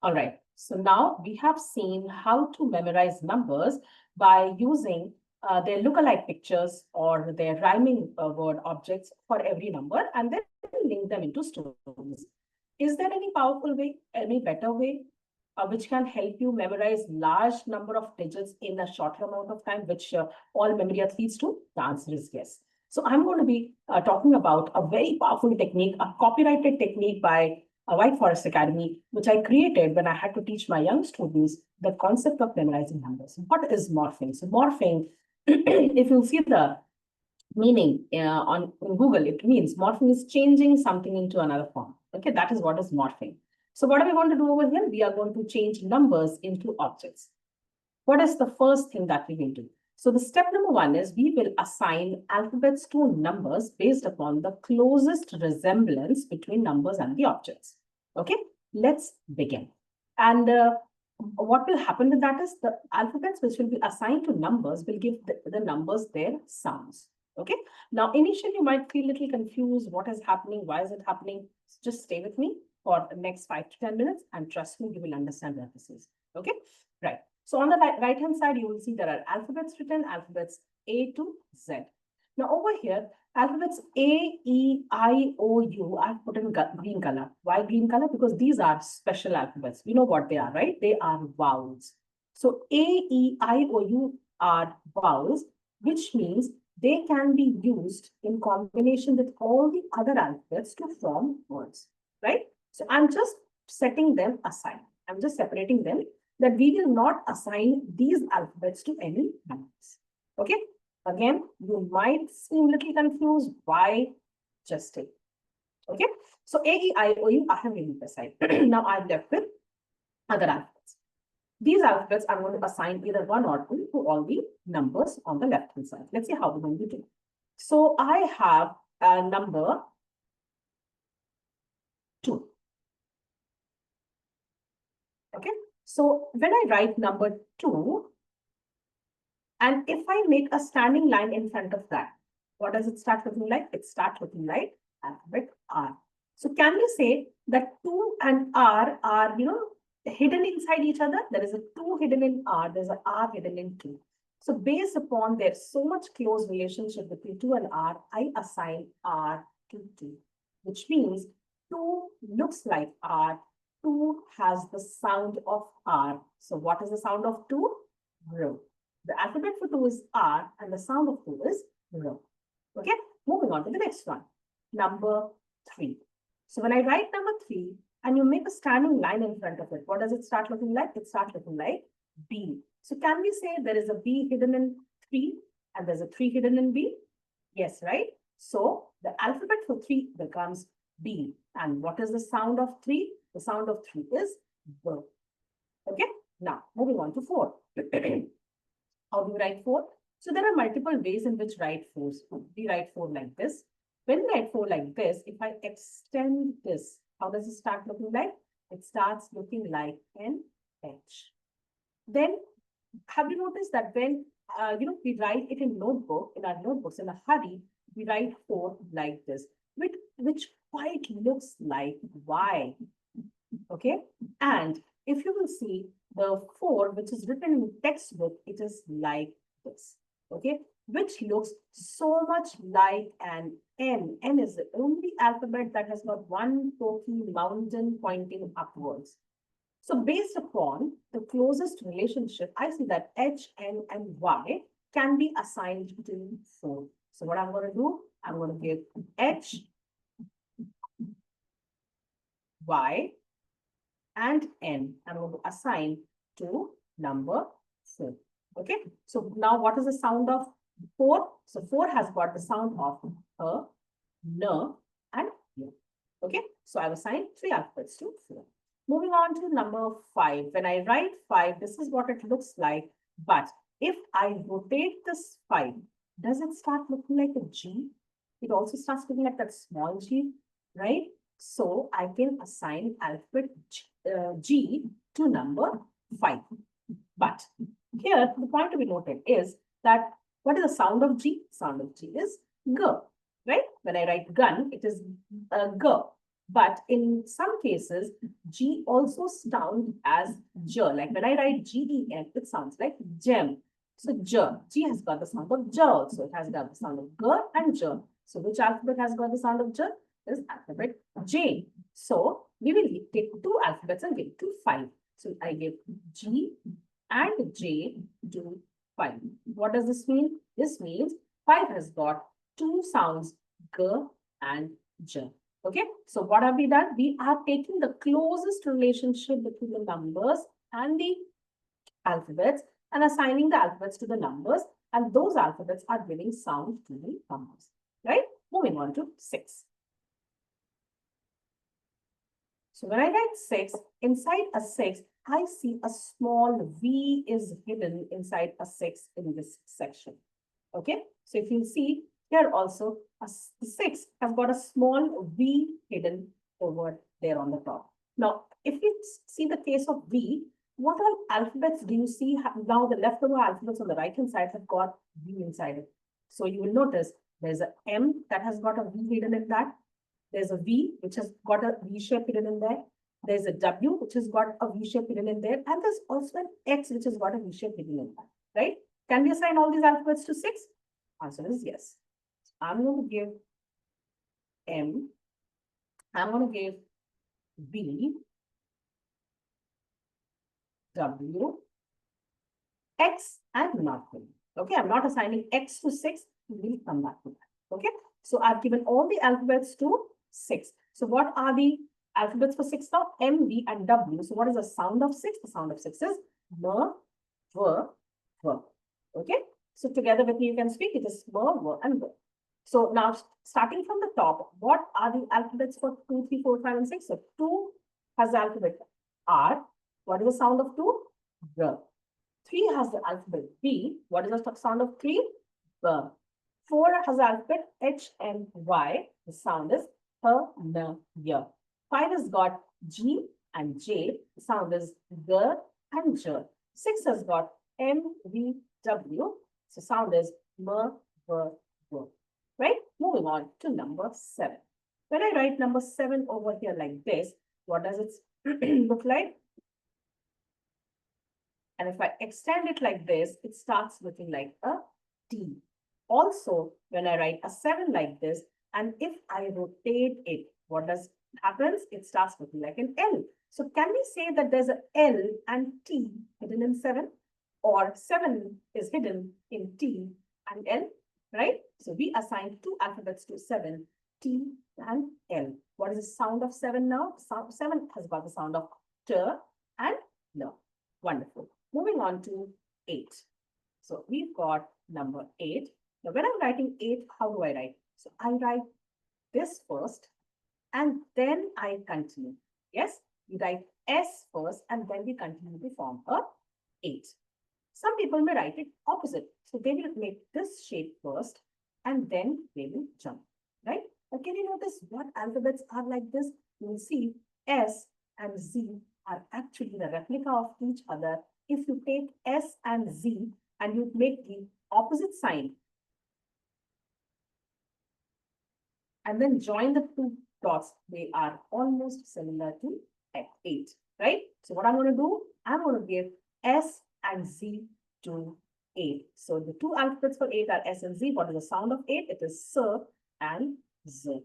All right. So now we have seen how to memorize numbers by using their lookalike pictures or their rhyming word objects for every number and then link them into stories. Is there any powerful way, any better way, which can help you memorize large number of digits in a shorter amount of time, which all memory athletes do? The answer is yes. So I'm going to be talking about a very powerful technique, a copyrighted technique by White Forest Academy, which I created when I had to teach my young students the concept of memorizing numbers. What is morphing? So morphing, if you see the meaning on Google, it means morphing is changing something into another form. Okay, that is what is morphing. So what are we going to do over here? We are going to change numbers into objects. What is the first thing that we will do? So the step number one is we will assign alphabets to numbers based upon the closest resemblance between numbers and the objects. Okay, let's begin. And what will happen with that is the alphabets which will be assigned to numbers will give the numbers their sounds. Okay, now initially you might feel a little confused. What is happening? Why is it happening? Just stay with me for the next 5 to 10 minutes and trust me, you will understand what this is. Okay, right. So on the right-hand side, you will see there are alphabets written, alphabets A to Z. Now over here, alphabets A, E, I, O, U, I've put in green color. Why green color? Because these are special alphabets. We know what they are, right? They are vowels. So A, E, I, O, U are vowels, which means they can be used in combination with all the other alphabets to form words, right? So I'm just setting them aside. I'm just separating them that we will not assign these alphabets to any numbers. Okay. Again, you might seem a little confused. Why? Just stay. Okay. So A, E, I, O, U, I have removed aside. Now I'm left with other alphabets. These alphabets I'm going to assign either 1 or 2 to all the numbers on the left-hand side. Let's see how we're going to do. So I have a number 2. Okay. So when I write number 2, and if I make a standing line in front of that, what does it start looking like? It starts looking like alphabet R. So can we say that 2 and R are, hidden inside each other? There is a 2 hidden in R, there's an R hidden in 2. So based upon their so much close relationship between 2 and R, I assign R to 2, which means 2 looks like R, 2 has the sound of R. So what is the sound of 2? R. The alphabet for 2 is R and the sound of 2 is R. Okay, moving on to the next one. Number 3. So when I write number 3 and you make a standing line in front of it, what does it start looking like? It starts looking like B. So can we say there is a B hidden in 3 and there's a 3 hidden in B? Yes, right? So the alphabet for 3 becomes B. And what is the sound of 3? The sound of 3 is B. Okay, now moving on to 4. How do we write 4? So there are multiple ways in which write 4. We write 4 like this. When we write 4 like this, if I extend this, how does it start looking like? It starts looking like an H. Then have you noticed that when we write it in notebook, in our notebooks in a hurry, we write 4 like this, which quite looks like Y. Okay, and if you will see the 4 which is written in textbook, it is like this. Okay, which looks so much like an N. N is the only alphabet that has got one pokey mountain pointing upwards. So based upon the closest relationship, I see that H, N, and Y can be assigned to 4. So what I'm going to do, I'm going to give H, Y, and N. I'm going to assign to number 4. Okay. So now what is the sound of 4? So 4 has got the sound of A, N, and U. Okay. So I've assigned 3 alphabets to 4. Moving on to number 5. When I write 5, this is what it looks like. But if I rotate this 5, does it start looking like a G? It also starts looking like that small G, right? So I can assign alphabet G to number 5. But here, the point to be noted is that what is the sound of G? Sound of G is G, right? When I write gun, it is G. But in some cases, G also sounds as J. Like when I write GEM, it sounds like gem. So J. G has got the sound of J also. It has got the sound of G and J. So which alphabet has got the sound of J? Is alphabet J. So we will take two alphabets and give to 5. So I give G and J to 5. What does this mean? This means 5 has got two sounds, G and J. Okay, so what have we done? We are taking the closest relationship between the numbers and the alphabets and assigning the alphabets to the numbers, and those alphabets are giving sound to the numbers, right? Moving on to 6. So when I write 6, inside a 6, I see a small V is hidden inside a 6 in this section. Okay, so if you see here also, a 6 has got a small V hidden over there on the top. Now, if we see the case of V, what all alphabets do you see? Now, the leftover alphabets on the right-hand side have got V inside it. So you will notice there's a M that has got a V hidden in that. There's a V, which has got a V shape hidden in there. There's a W, which has got a V shape hidden in there. And there's also an X, which has got a V shape hidden in that, right? Can we assign all these alphabets to 6? Answer is yes. I'm going to give M. I'm going to give B, W, X, and nothing. Okay, I'm not assigning X to 6. We'll come back to that. Okay, so I've given all the alphabets to 6. So what are the alphabets for 6 now? M, B, and W. So what is the sound of 6? The sound of 6 is M, V, V. Okay, so together with me you can speak. It is M, V, and V. So now starting from the top, what are the alphabets for 2, 3, 4, 5, and 6? So 2 has the alphabet R. What is the sound of 2? B. 3 has the alphabet B. What is the sound of 3? B. 4 has the alphabet H and Y. The sound is H, N, Y. 5 has got G and J. The sound is G and J. 6 has got M, V, W. So sound is M, V, V. Right? Moving on to number 7. When I write number 7 over here like this, what does it look like? And if I extend it like this, it starts looking like a T. Also, when I write a 7 like this, and if I rotate it, what does happens? It starts looking like an L. So can we say that there's a L and T hidden in 7? Or 7 is hidden in T and L, right? So we assigned two alphabets to 7, T and L. What is the sound of 7 now? 7 has got the sound of T and L. Wonderful. Moving on to 8. So we've got number 8. Now when I'm writing 8, how do I write? So I write this first and then I continue. Yes, we write S first and then we continue to form a 8. Some people may write it opposite. So they will make this shape first and then they will jump, right? But can you notice what alphabets are like this? You will see S and Z are actually the replica of each other. If you take S and Z and you make the opposite sign and then join the two dots, they are almost similar to 8, right? So what I'm going to do, I'm going to give S and Z to 8. So the two alphabets for 8 are S and Z. What is the sound of 8? It is S and Z,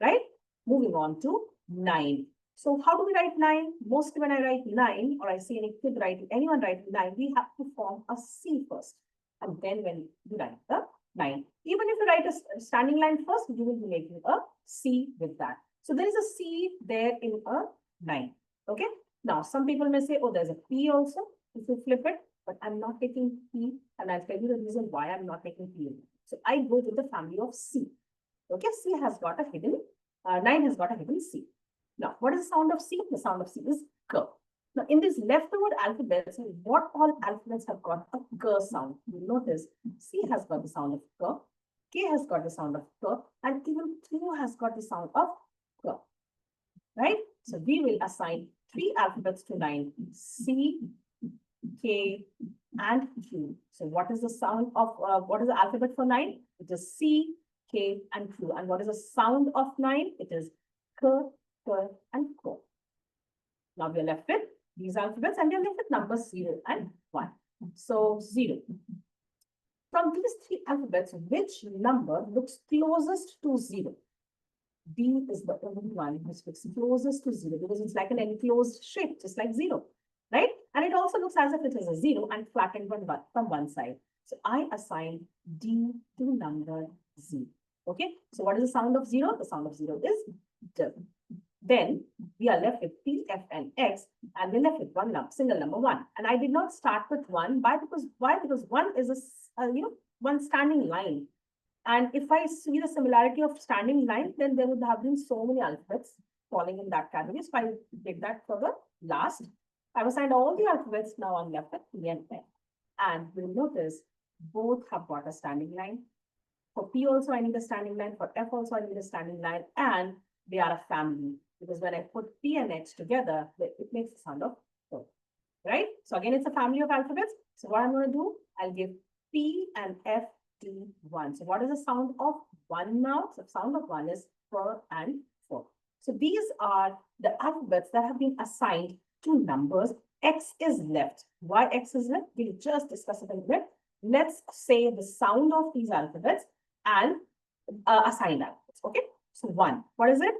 right? Moving on to 9. So how do we write 9? Mostly when I write 9 or I see any kid writing, anyone writing 9, we have to form a C first. And then when we write the 9. Even if you write a standing line first, you will be making a C with that. So there is a C there in a 9. Okay. Now some people may say, oh, there's a P also. If you flip it, but I'm not taking P, and I'll tell you the reason why I'm not taking P. So I go with the family of C. Okay, C has got a hidden, 9 has got a hidden C. Now, what is the sound of C? The sound of C is G. Now, in these leftover alphabets, what all alphabets have got a G sound? You notice C has got the sound of G, K has got the sound of G, and even Q has got the sound of G. Right? So we will assign 3 alphabets to 9, C, K, and Q. So what is the sound of, what is the alphabet for 9? It is C, K, and Q. And what is the sound of 9? It is K, and 4. Now we are left with these alphabets and we are left with numbers 0 and 1. So 0. From these three alphabets, which number looks closest to 0? D is the only one which looks closest to 0 because it's like an enclosed shape, just like 0, right? And it also looks as if it is a 0 and flattened from one side. So I assign D to number 0. Okay, so what is the sound of 0? The sound of 0 is D. Then we are left with P, F, and X, and we're left with one single number 1. And I did not start with 1. Why? Because 1 is one standing line. And if I see the similarity of standing line, then there would have been so many alphabets falling in that category. So I did that for the last. I've assigned all the alphabets. Now I'm left with P and F. And you'll notice both have got a standing line. For P also, I need a standing line. For F also, I need a standing line. And they are a family. Because when I put P and X together, it makes the sound of O. Right? So again, it's a family of alphabets. So what I'm going to do, I'll give P and F D1. So what is the sound of 1 now? So the sound of 1 is per and 4. So these are the alphabets that have been assigned to numbers. X is left. Why X is left? We'll just discuss it in a bit. Let's say the sound of these alphabets and assign alphabets. Okay. So 1. What is it?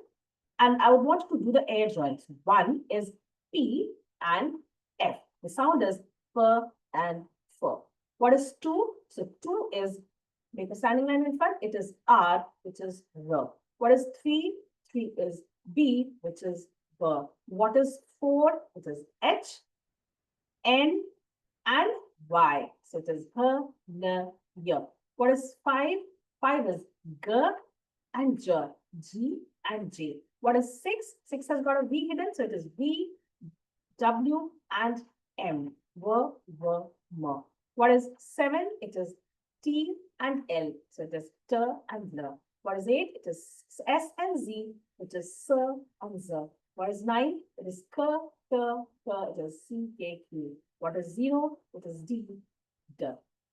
And I would want to do the air joints. 1 is P and F. The sound is per and fur. What is 2? So 2 is, make a standing line in front, it is R, which is R. What is 3? 3 is B, which is B. What is 4? It is H, N, and Y. So it is H, N, Y. What is 5? 5 is G and J, G and J. What is 6? 6 has got a V hidden, so it is V, W, and M. W, W, M. What is 7? It is T and L. So it is T and L. What is 8? It is S and Z, which is S and Z. What is 9? It is K, T, K. It is C, K, Q. What is 0? It is D, D.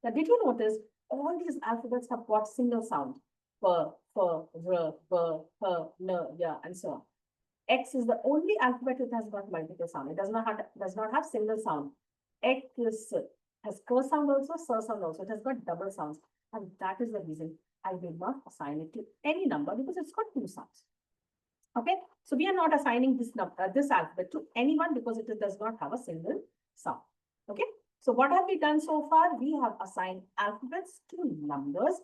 Now, did you notice all these alphabets have got single sound? P, F, R, B, H, N, Y, and so on. X is the only alphabet that has got multiple sound. It does not have single sound. X has K sound also, S sound also. It has got double sounds. And that is the reason I will not assign it to any number because it's got 2 sounds. Okay, so we are not assigning this alphabet to anyone because it does not have a single sound. Okay, so what have we done so far? We have assigned alphabets to numbers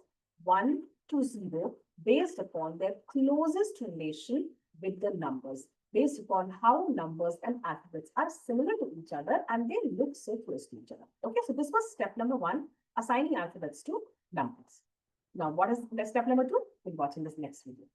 1 to 0 based upon their closest relation with the numbers, based upon how numbers and alphabets are similar to each other and they look so close to each other. Okay, so this was step number 1, assigning alphabets to numbers. Now, what is step number 2? We'll watch in this next video.